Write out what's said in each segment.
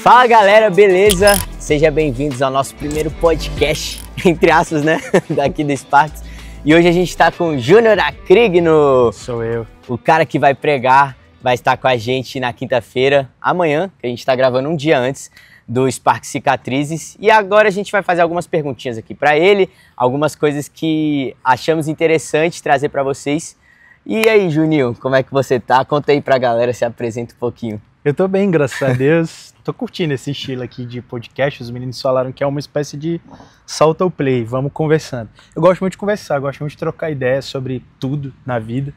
Fala galera, beleza? Sejam bem-vindos ao nosso primeiro podcast, entre aspas, né? Daqui do Sparks. E hoje a gente tá com o Júnior Akrigno. Sou eu. O cara que vai pregar, vai estar com a gente na quinta-feira, amanhã, que a gente tá gravando um dia antes do Sparks Cicatrizes. E agora a gente vai fazer algumas perguntinhas aqui para ele, algumas coisas que achamos interessante trazer para vocês. E aí, Juninho, como é que você tá? Conta aí pra galera, se apresenta um pouquinho. Eu tô bem, graças a Deus. Tô curtindo esse estilo aqui de podcast. Os meninos falaram que é uma espécie de solta o play, vamos conversando. Eu gosto muito de conversar, gosto muito de trocar ideias sobre tudo na vida.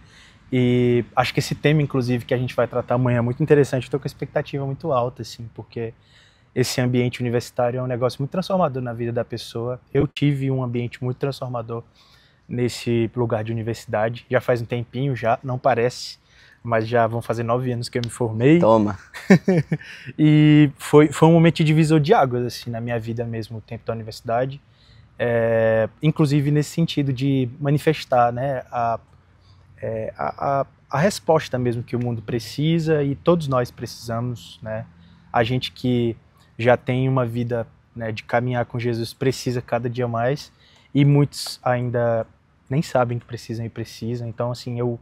E acho que esse tema, inclusive, que a gente vai tratar amanhã é muito interessante. Eu tô com a expectativa muito alta, assim, porque esse ambiente universitário é um negócio muito transformador na vida da pessoa. Eu tive um ambiente muito transformador nesse lugar de universidade. Já faz um tempinho, já, não parece, mas já vão fazer 9 anos que eu me formei. Toma! E foi um momento de divisor de águas, assim, na minha vida mesmo, o tempo da universidade. Inclusive nesse sentido de manifestar, né, a resposta mesmo que o mundo precisa e todos nós precisamos, né? A gente que já tem uma vida, né, de caminhar com Jesus precisa cada dia mais, e muitos ainda nem sabem que precisam e precisam. Então, assim, eu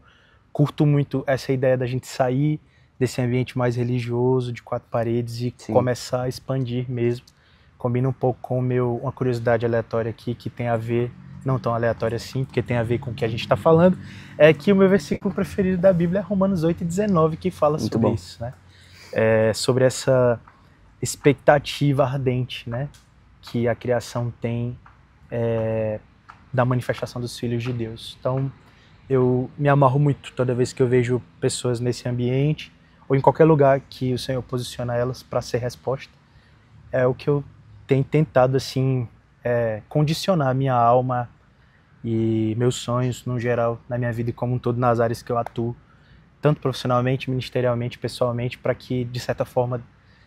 curto muito essa ideia da gente sair desse ambiente mais religioso, de 4 paredes, e Sim. começar a expandir mesmo. Combina um pouco com uma curiosidade aleatória aqui, que tem a ver, não tão aleatória assim, porque tem a ver com o que a gente está falando, é que o meu versículo preferido da Bíblia é Romanos 8,19, que fala Muito sobre bom. isso, né? Sobre essa expectativa ardente, né, que a criação tem da manifestação dos filhos de Deus. Então, eu me amarro muito toda vez que eu vejo pessoas nesse ambiente, ou em qualquer lugar que o Senhor posiciona elas para ser resposta. É o que eu tenho tentado, assim, condicionar a minha alma e meus sonhos, no geral, na minha vida e como um todo, nas áreas que eu atuo, tanto profissionalmente, ministerialmente, pessoalmente, para que, de certa forma,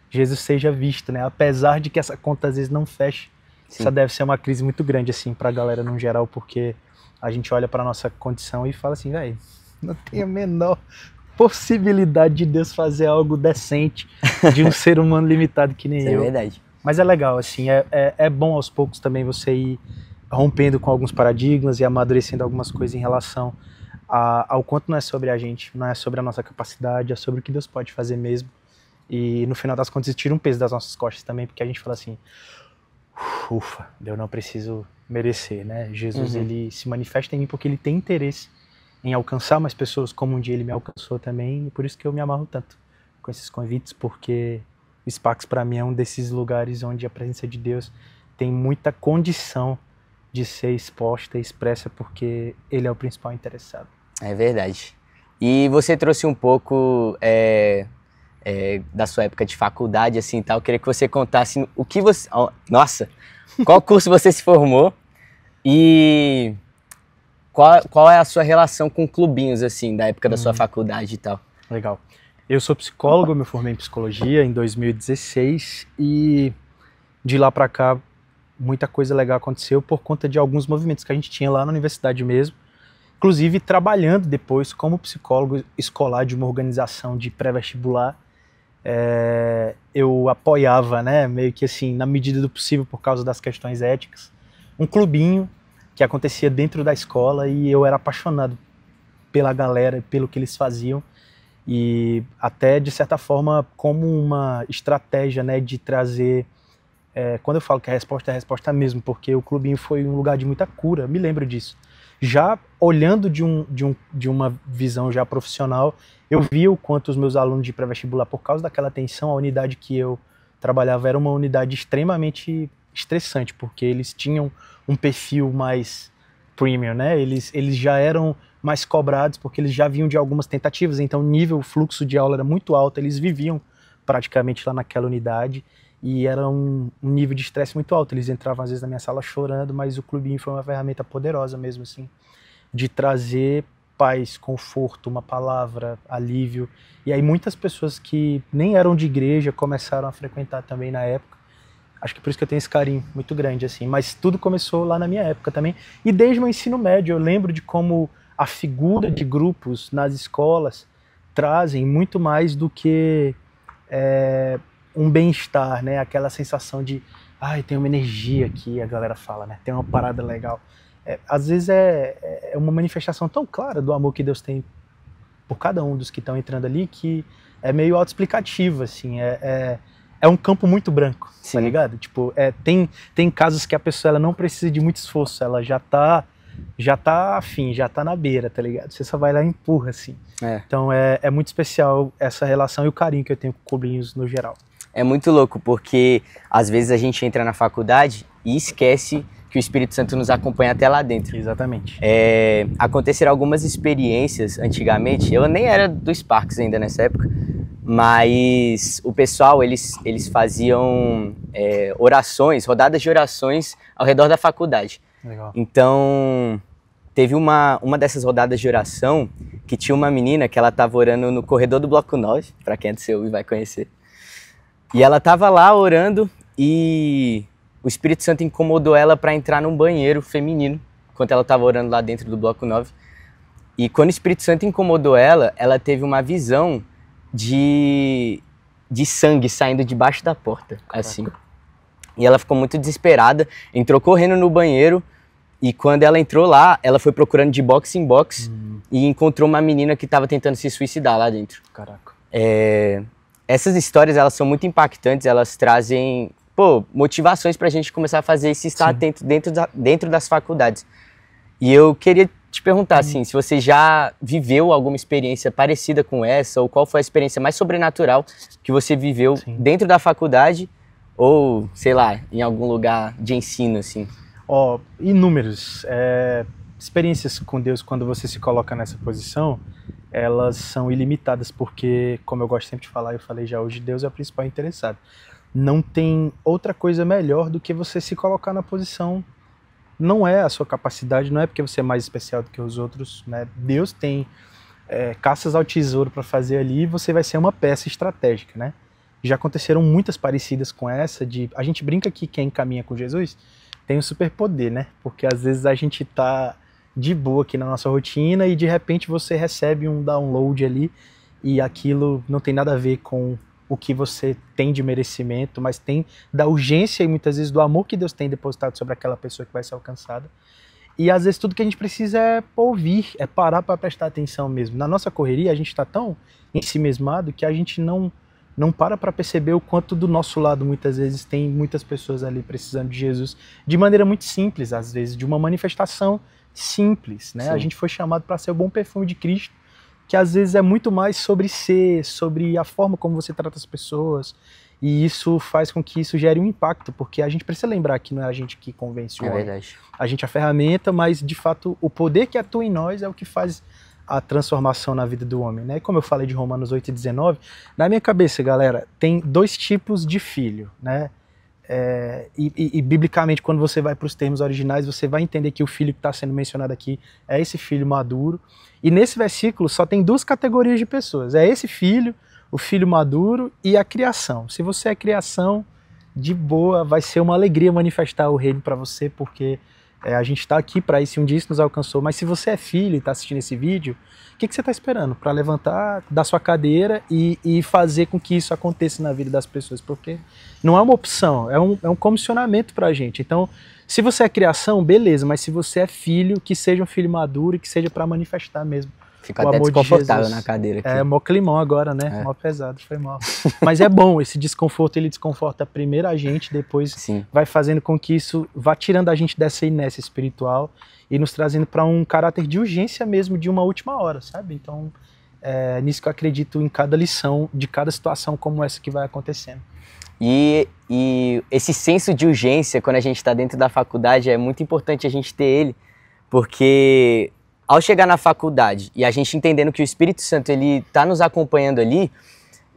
Jesus seja visto, né? Apesar de que essa conta às vezes não feche. Sim. Essa deve ser uma crise muito grande, assim, para a galera no geral, porque a gente olha para nossa condição e fala assim, velho, não tem a menor possibilidade de Deus fazer algo decente de um ser humano limitado que nem Isso eu. é verdade. Mas é legal, assim, é bom aos poucos também você ir rompendo com alguns paradigmas e amadurecendo algumas coisas em relação ao quanto não é sobre a gente, não é sobre a nossa capacidade, é sobre o que Deus pode fazer mesmo. E no final das contas isso tira um peso das nossas costas também, porque a gente fala assim, ufa, eu não preciso merecer, né? Jesus, ele se manifesta em mim porque ele tem interesse em alcançar mais pessoas como um dia ele me alcançou também, e por isso que eu me amarro tanto com esses convites, porque o Sparks para mim é um desses lugares onde a presença de Deus tem muita condição de ser exposta e expressa, porque ele é o principal interessado. É verdade. E você trouxe um pouco da sua época de faculdade, assim, tal. Eu queria que você contasse o que você... Nossa! Qual curso você se formou e qual é a sua relação com clubinhos, assim, da época da sua faculdade e tal? Legal. Eu sou psicólogo, eu me formei em psicologia em 2016 e de lá para cá muita coisa legal aconteceu por conta de alguns movimentos que a gente tinha lá na universidade mesmo. Inclusive trabalhando depois como psicólogo escolar de uma organização de pré-vestibular. Eu apoiava, né, meio que assim, na medida do possível por causa das questões éticas, um clubinho que acontecia dentro da escola, e eu era apaixonado pela galera, pelo que eles faziam, e até de certa forma como uma estratégia, né, de trazer, quando eu falo que é a resposta mesmo, porque o clubinho foi um lugar de muita cura, me lembro disso. Já olhando de uma visão já profissional, eu via o quanto os meus alunos de pré-vestibular, por causa daquela tensão, a unidade que eu trabalhava era uma unidade extremamente estressante, porque eles tinham um perfil mais premium, né? Eles já eram mais cobrados, porque eles já vinham de algumas tentativas, então o fluxo de aula era muito alto, eles viviam praticamente lá naquela unidade, e era um nível de estresse muito alto. Eles entravam às vezes na minha sala chorando, mas o clubinho foi uma ferramenta poderosa mesmo, assim, de trazer paz, conforto, uma palavra, alívio. E aí muitas pessoas que nem eram de igreja começaram a frequentar também na época. Acho que por isso que eu tenho esse carinho muito grande, assim. Mas tudo começou lá na minha época também. E desde o ensino médio eu lembro de como a figura de grupos nas escolas trazem muito mais do que um bem-estar, né? Aquela sensação de, ai, tem uma energia aqui, a galera fala, né? Tem uma parada legal. Às vezes é uma manifestação tão clara do amor que Deus tem por cada um dos que estão entrando ali, que é meio autoexplicativo, assim, é um campo muito branco, Sim. tá ligado? Tipo, tem casos que a pessoa ela não precisa de muito esforço, ela já tá afim, já tá na beira, tá ligado? Você só vai lá e empurra, assim. Então é muito especial essa relação e o carinho que eu tenho com clubinhos no geral. É muito louco, porque às vezes a gente entra na faculdade e esquece que o Espírito Santo nos acompanha até lá dentro. Exatamente. Aconteceram algumas experiências antigamente, eu nem era do Sparks ainda nessa época, mas o pessoal, eles faziam orações, rodadas de orações ao redor da faculdade. Legal. Então, teve uma dessas rodadas de oração que tinha uma menina que ela estava orando no corredor do Bloco 9, para quem é do seu vai conhecer. E ela estava lá orando e o Espírito Santo incomodou ela para entrar num banheiro feminino, enquanto ela estava orando lá dentro do Bloco 9. E quando o Espírito Santo incomodou ela, ela teve uma visão de sangue saindo debaixo da porta, assim. E ela ficou muito desesperada, entrou correndo no banheiro e quando ela entrou lá, ela foi procurando de box em box e encontrou uma menina que estava tentando se suicidar lá dentro. Caraca. Essas histórias, elas são muito impactantes, elas trazem motivações pra gente começar a fazer esse estar atento dentro das faculdades. E eu queria te perguntar, assim, se você já viveu alguma experiência parecida com essa, ou qual foi a experiência mais sobrenatural que você viveu dentro da faculdade, ou, sei lá, em algum lugar de ensino, assim. Inúmeros. Experiências com Deus, quando você se coloca nessa posição, elas são ilimitadas, porque, como eu gosto sempre de falar, eu falei já hoje, Deus é o principal interessado. Não tem outra coisa melhor do que você se colocar na posição. Não é a sua capacidade, não é porque você é mais especial do que os outros, né? Deus tem caças ao tesouro para fazer ali e você vai ser uma peça estratégica, né? Já aconteceram muitas parecidas com essa, a gente brinca que quem caminha com Jesus tem um superpoder, né? Porque às vezes a gente tá de boa aqui na nossa rotina e de repente você recebe um download ali e aquilo não tem nada a ver com o que você tem de merecimento, mas tem da urgência e muitas vezes do amor que Deus tem depositado sobre aquela pessoa que vai ser alcançada. E às vezes tudo que a gente precisa é ouvir, é parar para prestar atenção mesmo. Na nossa correria a gente está tão ensimesmado que a gente não para perceber o quanto do nosso lado muitas vezes tem muitas pessoas ali precisando de Jesus de maneira muito simples, às vezes de uma manifestação simples, né? A gente foi chamado para ser o bom perfume de Cristo, que às vezes é muito mais sobre ser, sobre a forma como você trata as pessoas, e isso faz com que isso gere um impacto, porque a gente precisa lembrar que não é a gente que convence o homem. É verdade. A gente é a ferramenta, mas de fato o poder que atua em nós é o que faz a transformação na vida do homem, né? Como eu falei de Romanos 8,19, na minha cabeça, galera, tem dois tipos de filho, né? E biblicamente, quando você vai para os termos originais, você vai entender que o filho que está sendo mencionado aqui é esse filho maduro. E nesse versículo só tem duas categorias de pessoas. É esse filho, o filho maduro e a criação. Se você é criação, de boa, vai ser uma alegria manifestar o reino para você, porque a gente está aqui para isso, um dia isso nos alcançou. Mas se você é filho e está assistindo esse vídeo, o que você está esperando? Para levantar da sua cadeira e fazer com que isso aconteça na vida das pessoas, porque não é uma opção, é um comissionamento para a gente. Então, se você é criação, beleza, mas se você é filho, que seja um filho maduro e que seja para manifestar mesmo. Fico até desconfortável na cadeira aqui. Mó climão agora, né? Mó pesado, foi mal. Mas é bom, esse desconforto, ele desconforta primeiro a gente, depois vai fazendo com que isso vá tirando a gente dessa inércia espiritual e nos trazendo para um caráter de urgência mesmo, de uma última hora, sabe? Então, é nisso que eu acredito em cada lição, de cada situação como essa que vai acontecendo. E esse senso de urgência, quando a gente está dentro da faculdade, é muito importante a gente ter ele, porque ao chegar na faculdade e a gente entendendo que o Espírito Santo ele está nos acompanhando ali,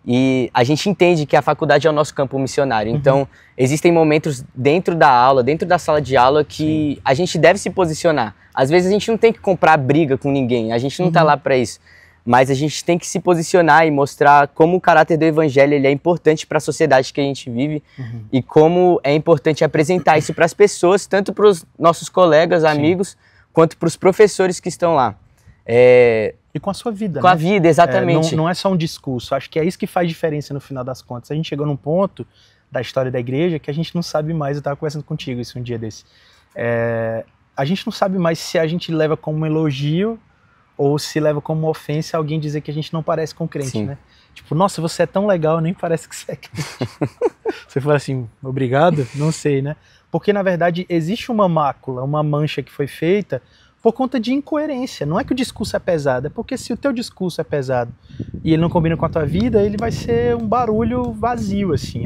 e a gente entende que a faculdade é o nosso campo missionário. Então, existem momentos dentro da aula, dentro da sala de aula, que a gente deve se posicionar. Às vezes a gente não tem que comprar briga com ninguém, a gente não está lá para isso. Mas a gente tem que se posicionar e mostrar como o caráter do evangelho ele é importante para a sociedade que a gente vive e como é importante apresentar isso para as pessoas, tanto para os nossos colegas, amigos, quanto para os professores que estão lá. E com a sua vida, com né? a vida, exatamente. Não é só um discurso, acho que é isso que faz diferença no final das contas. A gente chegou num ponto da história da igreja que a gente não sabe mais, eu estava conversando contigo isso um dia desse, a gente não sabe mais se a gente leva como um elogio ou se leva como uma ofensa alguém dizer que a gente não parece com crente, Sim. né? Tipo, nossa, você é tão legal, nem parece que você é crente. Você fala assim, obrigado? Não sei, né? Porque, na verdade, existe uma mácula, uma mancha que foi feita por conta de incoerência. Não é que o discurso é pesado, é porque se o teu discurso é pesado e ele não combina com a tua vida, ele vai ser um barulho vazio, assim.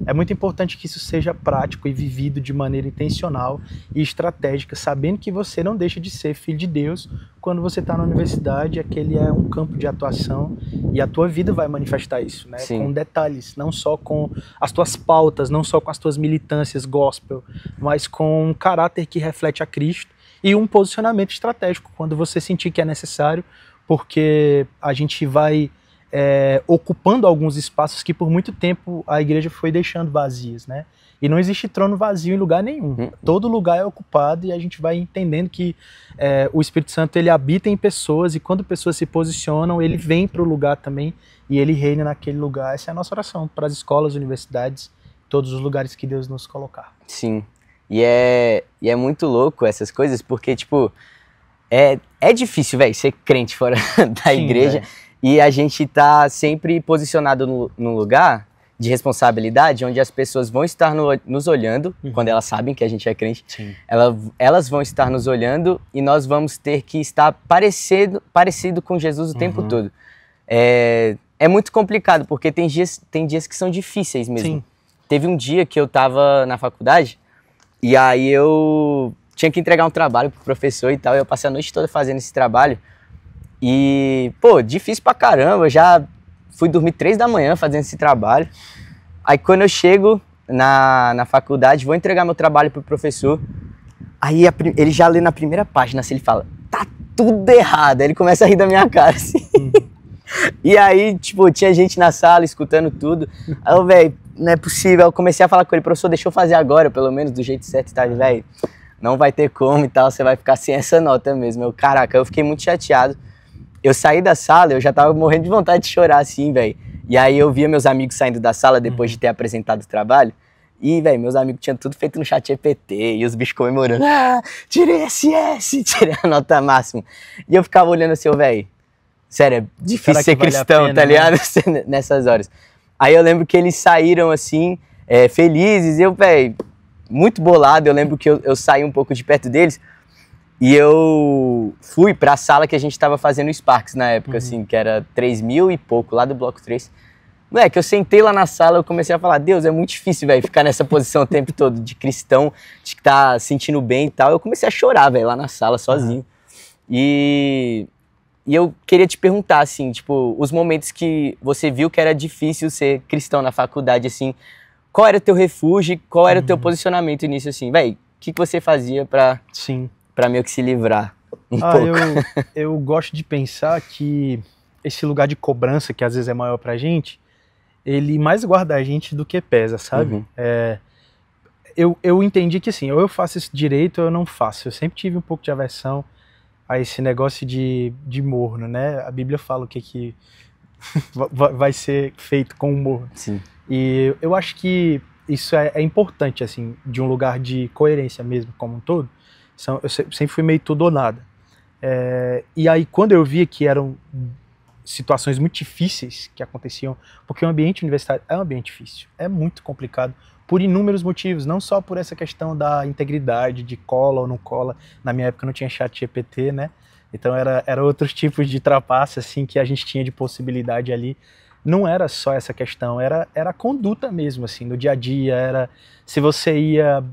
É muito importante que isso seja prático e vivido de maneira intencional e estratégica, sabendo que você não deixa de ser filho de Deus quando você está na universidade, aquele é um campo de atuação e a tua vida vai manifestar isso, né? Sim. Com detalhes, não só com as tuas pautas, não só com as tuas militâncias gospel, mas com um caráter que reflete a Cristo e um posicionamento estratégico quando você sentir que é necessário, porque a gente vai ocupando alguns espaços que por muito tempo a igreja foi deixando vazios, né? E não existe trono vazio em lugar nenhum. Todo lugar é ocupado e a gente vai entendendo que o Espírito Santo ele habita em pessoas e quando pessoas se posicionam, ele vem para o lugar também e ele reina naquele lugar. Essa é a nossa oração para as escolas, universidades, todos os lugares que Deus nos colocar. Sim. E é muito louco essas coisas, porque, tipo, é difícil, velho, ser crente fora da igreja. E a gente tá sempre posicionado num lugar de responsabilidade, onde as pessoas vão estar nos olhando, quando elas sabem que a gente é crente. Sim. Elas vão estar nos olhando e nós vamos ter que estar parecido com Jesus o tempo todo. É muito complicado, porque tem dias que são difíceis mesmo. Sim. Teve um dia que eu tava na faculdade, e aí eu tinha que entregar um trabalho pro professor e tal, e eu passei a noite toda fazendo esse trabalho. E, pô, difícil pra caramba, eu já fui dormir 3 da manhã fazendo esse trabalho. Aí quando eu chego na faculdade, vou entregar meu trabalho pro professor, aí ele já lê na primeira página, assim, ele fala, tá tudo errado, aí ele começa a rir da minha cara, assim. E aí, tipo, tinha gente na sala escutando tudo, aí eu, velho, não é possível, eu comecei a falar com ele, professor, deixa eu fazer agora, pelo menos do jeito certo, tá, velho, não vai ter como e tal, você vai ficar sem essa nota mesmo. Caraca, eu fiquei muito chateado. Eu saí da sala, eu já tava morrendo de vontade de chorar, assim, velho. E aí eu via meus amigos saindo da sala depois de ter apresentado o trabalho. E, velho, meus amigos tinham tudo feito no chat GPT, e os bichos comemorando. Ah, tirei SS, tirei a nota máxima. E eu ficava olhando assim, velho, sério, é difícil ser cristão, vale a pena, tá ligado? Né? Nessas horas. Aí eu lembro que eles saíram, assim, felizes, e eu, velho, muito bolado. Eu lembro que eu saí um pouco de perto deles, e eu fui pra sala que a gente tava fazendo o Sparks na época, assim, que era 3.000 e pouco, lá do Bloco 3. Moleque, eu sentei lá na sala, eu comecei a falar, Deus, é muito difícil, velho, ficar nessa posição o tempo todo, de cristão, de que tá sentindo bem e tal. Eu comecei a chorar, velho, lá na sala, sozinho. E eu queria te perguntar, assim, tipo, os momentos que você viu que era difícil ser cristão na faculdade, assim, qual era o teu refúgio, qual era o teu posicionamento nisso, assim, velho, o que você fazia pra meio que se livrar um pouco? Eu gosto de pensar que esse lugar de cobrança, que às vezes é maior pra gente, ele mais guarda a gente do que pesa, sabe? Eu entendi que assim, ou eu faço isso direito ou eu não faço. Eu sempre tive um pouco de aversão a esse negócio de morno, né? A Bíblia fala o que vai ser feito com o morno. Sim. E eu acho que isso é importante, assim, de um lugar de coerência mesmo, como um todo. Eu sempre fui meio tudo ou nada. E aí, quando eu via que eram situações muito difíceis que aconteciam, porque o ambiente universitário é um ambiente difícil, é muito complicado, por inúmeros motivos, não só por essa questão da integridade, de cola ou não cola. Na minha época não tinha chat GPT, né? Então era outros tipos de trapaça, assim, que a gente tinha de possibilidade ali. Não era só essa questão, era a conduta mesmo, assim, no dia a dia, era se você ia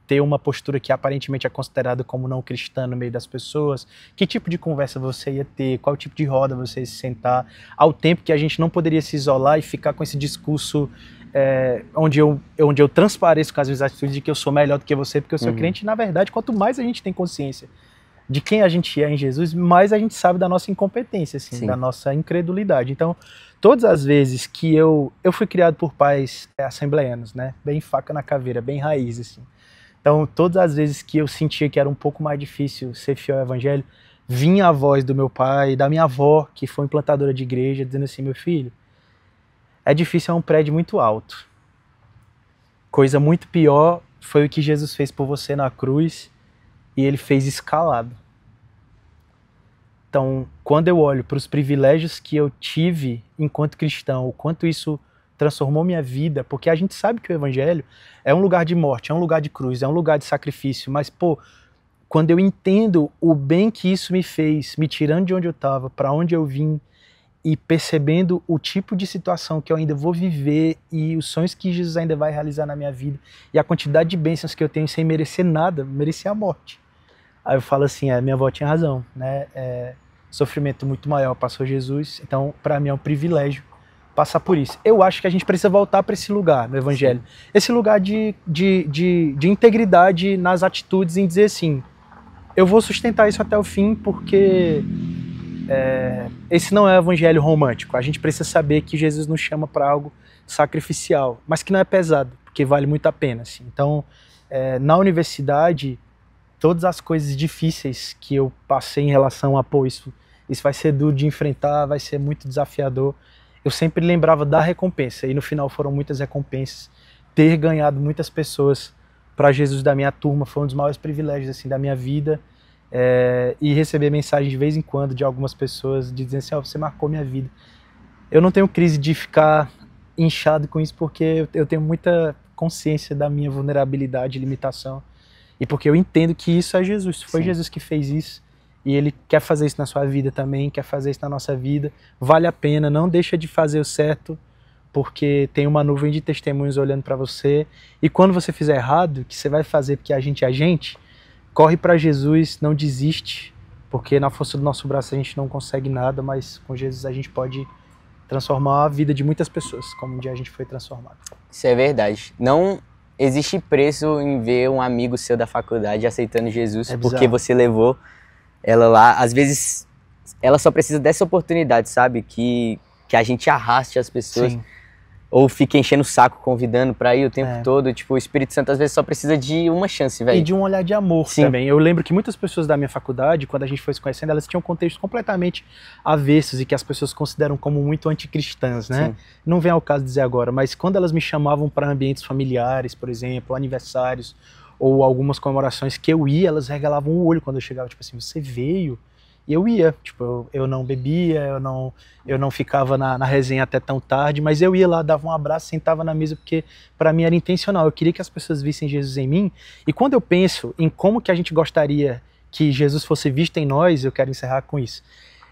ter uma postura que aparentemente é considerada como não cristã no meio das pessoas, que tipo de conversa você ia ter, qual tipo de roda você ia se sentar, ao tempo que a gente não poderia se isolar e ficar com esse discurso onde eu transpareço com as minhas atitudes de que eu sou melhor do que você porque eu sou crente. E, na verdade, quanto mais a gente tem consciência de quem a gente é em Jesus, mais a gente sabe da nossa incompetência, assim, da nossa incredulidade. Então, todas as vezes que eu fui criado por pais assembleianos, né, bem faca na caveira, bem raiz, assim. Então, todas as vezes que eu sentia que era um pouco mais difícil ser fiel ao evangelho, vinha a voz do meu pai, da minha avó, que foi implantadora de igreja, dizendo assim: meu filho, é difícil, é um prédio muito alto. Coisa muito pior foi o que Jesus fez por você na cruz, e ele fez escalado. Então, quando eu olho para os privilégios que eu tive enquanto cristão, o quanto isso transformou minha vida, porque a gente sabe que o evangelho é um lugar de morte, é um lugar de cruz, é um lugar de sacrifício, mas, pô, quando eu entendo o bem que isso me fez, me tirando de onde eu estava, para onde eu vim, e percebendo o tipo de situação que eu ainda vou viver e os sonhos que Jesus ainda vai realizar na minha vida, e a quantidade de bênçãos que eu tenho sem merecer nada, merecer a morte. Aí eu falo assim, minha avó tinha razão, né? Sofrimento muito maior passou Jesus, então para mim é um privilégio passar por isso. Eu acho que a gente precisa voltar para esse lugar no evangelho, esse lugar de integridade nas atitudes, em dizer assim, eu vou sustentar isso até o fim, porque esse não é o evangelho romântico. A gente precisa saber que Jesus nos chama para algo sacrificial, mas que não é pesado, porque vale muito a pena, assim. Então, na universidade, todas as coisas difíceis que eu passei em relação a, pô, isso vai ser duro de enfrentar, vai ser muito desafiador, eu sempre lembrava da recompensa, e no final foram muitas recompensas. Ter ganhado muitas pessoas para Jesus da minha turma foi um dos maiores privilégios assim, da minha vida, e receber mensagem de vez em quando de algumas pessoas dizendo assim, você marcou minha vida. Eu não tenho crise de ficar inchado com isso, porque eu tenho muita consciência da minha vulnerabilidade e limitação, e porque eu entendo que isso é Jesus, foi Jesus que fez isso, e ele quer fazer isso na sua vida também, quer fazer isso na nossa vida, vale a pena, não deixa de fazer o certo, porque tem uma nuvem de testemunhos olhando para você, e quando você fizer errado, que você vai fazer porque a gente é a gente, corre para Jesus, não desiste, porque na força do nosso braço a gente não consegue nada, mas com Jesus a gente pode transformar a vida de muitas pessoas, como um dia a gente foi transformado. Isso é verdade. Não existe preço em ver um amigo seu da faculdade aceitando Jesus, porque você levou ela lá. Às vezes ela só precisa dessa oportunidade, sabe? Que a gente arraste as pessoas. Sim. Ou fica enchendo o saco, convidando pra ir o tempo todo. Tipo, o Espírito Santo às vezes só precisa de uma chance, velho. E de um olhar de amor também. Eu lembro que muitas pessoas da minha faculdade, quando a gente foi se conhecendo, elas tinham contextos completamente avessos e que as pessoas consideram como muito anticristãs, né? Sim. Não vem ao caso dizer agora, mas quando elas me chamavam para ambientes familiares, por exemplo, aniversários, ou algumas comemorações que eu ia, elas regalavam o olho quando eu chegava, tipo assim, você veio? E eu ia, tipo, eu não bebia, eu não ficava na resenha até tão tarde, mas eu ia lá, dava um abraço, sentava na mesa, porque para mim era intencional, eu queria que as pessoas vissem Jesus em mim, e quando eu penso em como que a gente gostaria que Jesus fosse visto em nós, eu quero encerrar com isso.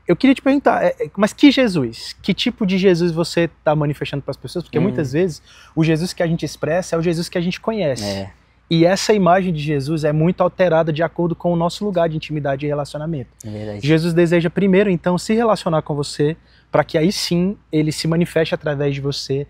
Eu queria te perguntar, mas que Jesus? Que tipo de Jesus você está manifestando para as pessoas? Porque muitas vezes o Jesus que a gente expressa é o Jesus que a gente conhece. E essa imagem de Jesus é muito alterada de acordo com o nosso lugar de intimidade e relacionamento. Jesus deseja primeiro, então, se relacionar com você, para que aí sim ele se manifeste através de você.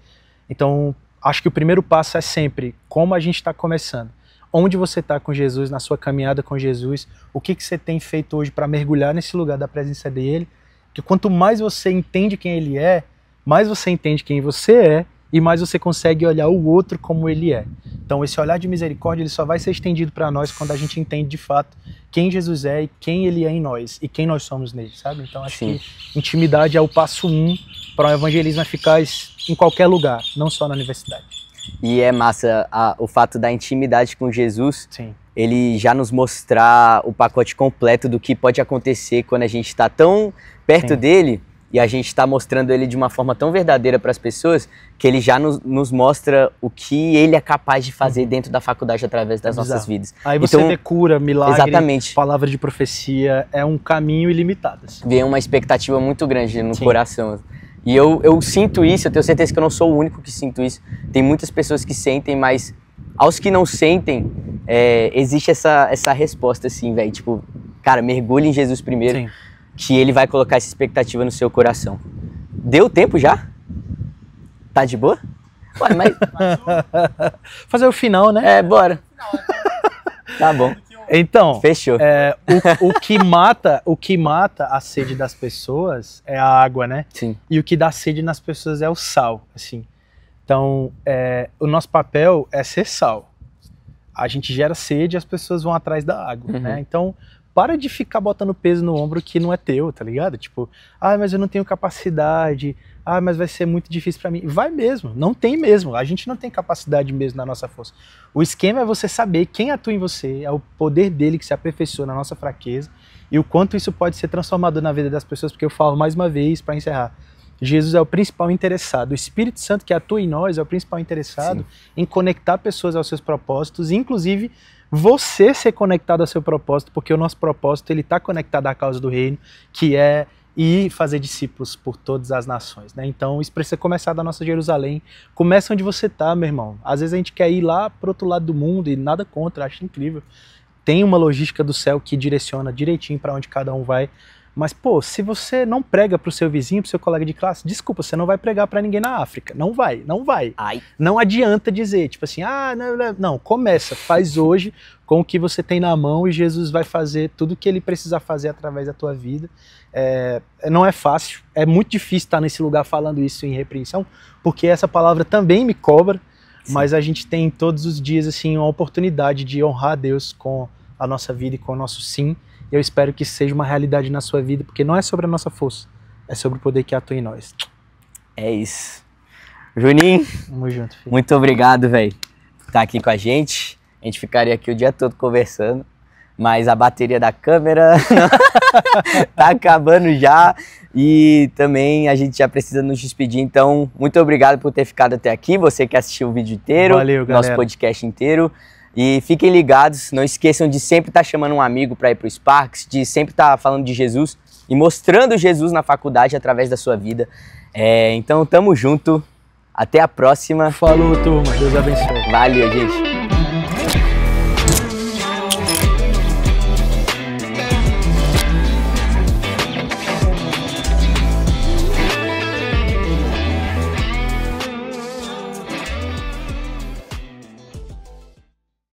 Então, acho que o primeiro passo é sempre como a gente está começando. Onde você está com Jesus, na sua caminhada com Jesus, o que você tem feito hoje para mergulhar nesse lugar da presença dele, que quanto mais você entende quem ele é, mais você entende quem você é, e mais você consegue olhar o outro como ele é. Então esse olhar de misericórdia ele só vai ser estendido para nós quando a gente entende de fato quem Jesus é e quem ele é em nós e quem nós somos nele, sabe? Então acho que intimidade é o passo 1 para um evangelismo eficaz em qualquer lugar, não só na universidade. E é massa o fato da intimidade com Jesus, ele já nos mostrar o pacote completo do que pode acontecer quando a gente está tão perto dele, e a gente está mostrando ele de uma forma tão verdadeira para as pessoas, que ele já nos mostra o que ele é capaz de fazer dentro da faculdade através das nossas vidas. Aí você vê cura, milagre, palavra de profecia, é um caminho ilimitado. Assim. Vê uma expectativa muito grande no coração. E eu sinto isso, eu tenho certeza que eu não sou o único que sinto isso. Tem muitas pessoas que sentem, mas aos que não sentem, existe essa resposta assim, velho. Tipo, cara, mergulhe em Jesus primeiro. Que ele vai colocar essa expectativa no seu coração. Deu tempo já? Tá de boa? Ué, mas... Fazer o final, né? Bora. Tá bom. Então, fechou. O que mata a sede das pessoas é a água, né? Sim. E o que dá sede nas pessoas é o sal, assim. Então, o nosso papel é ser sal. A gente gera sede e as pessoas vão atrás da água, né? Então, para de ficar botando peso no ombro que não é teu, tá ligado? Tipo, mas eu não tenho capacidade, mas vai ser muito difícil pra mim. Vai mesmo, não tem mesmo. A gente não tem capacidade mesmo na nossa força. O esquema é você saber quem atua em você, é o poder dele que se aperfeiçoa na nossa fraqueza e o quanto isso pode ser transformador na vida das pessoas, porque eu falo mais uma vez para encerrar. Jesus é o principal interessado, o Espírito Santo que atua em nós é o principal interessado Sim. em conectar pessoas aos seus propósitos, inclusive você ser conectado ao seu propósito, porque o nosso propósito ele está conectado à causa do reino, que é ir fazer discípulos por todas as nações, né? Então isso precisa começar da nossa Jerusalém. Começa onde você está, meu irmão. Às vezes a gente quer ir lá para o outro lado do mundo e nada contra, acho incrível. Tem uma logística do céu que direciona direitinho para onde cada um vai. Mas, pô, se você não prega pro seu vizinho, pro seu colega de classe, desculpa, você não vai pregar para ninguém na África. Não vai, não vai. Ai. Não adianta dizer, tipo assim, não, começa, faz hoje com o que você tem na mão e Jesus vai fazer tudo o que ele precisa fazer através da tua vida. Não é fácil, é muito difícil estar nesse lugar falando isso em repreensão, porque essa palavra também me cobra, Sim. mas a gente tem todos os dias, assim, uma oportunidade de honrar a Deus com a nossa vida e com o nosso sim. Eu espero que isso seja uma realidade na sua vida, porque não é sobre a nossa força, é sobre o poder que atua em nós. É isso. Juninho, Tamo junto, filho. Muito obrigado, velho, por estar aqui com a gente. A gente ficaria aqui o dia todo conversando, mas a bateria da câmera tá acabando já e também a gente já precisa nos despedir. Então, muito obrigado por ter ficado até aqui, você que assistiu o vídeo inteiro, Valeu, galera. Nosso podcast inteiro. E fiquem ligados, não esqueçam de sempre estar chamando um amigo para ir para o Sparks, de sempre estar falando de Jesus e mostrando Jesus na faculdade através da sua vida. Então, tamo junto. Até a próxima. Falou, turma. Deus abençoe. Valeu, gente.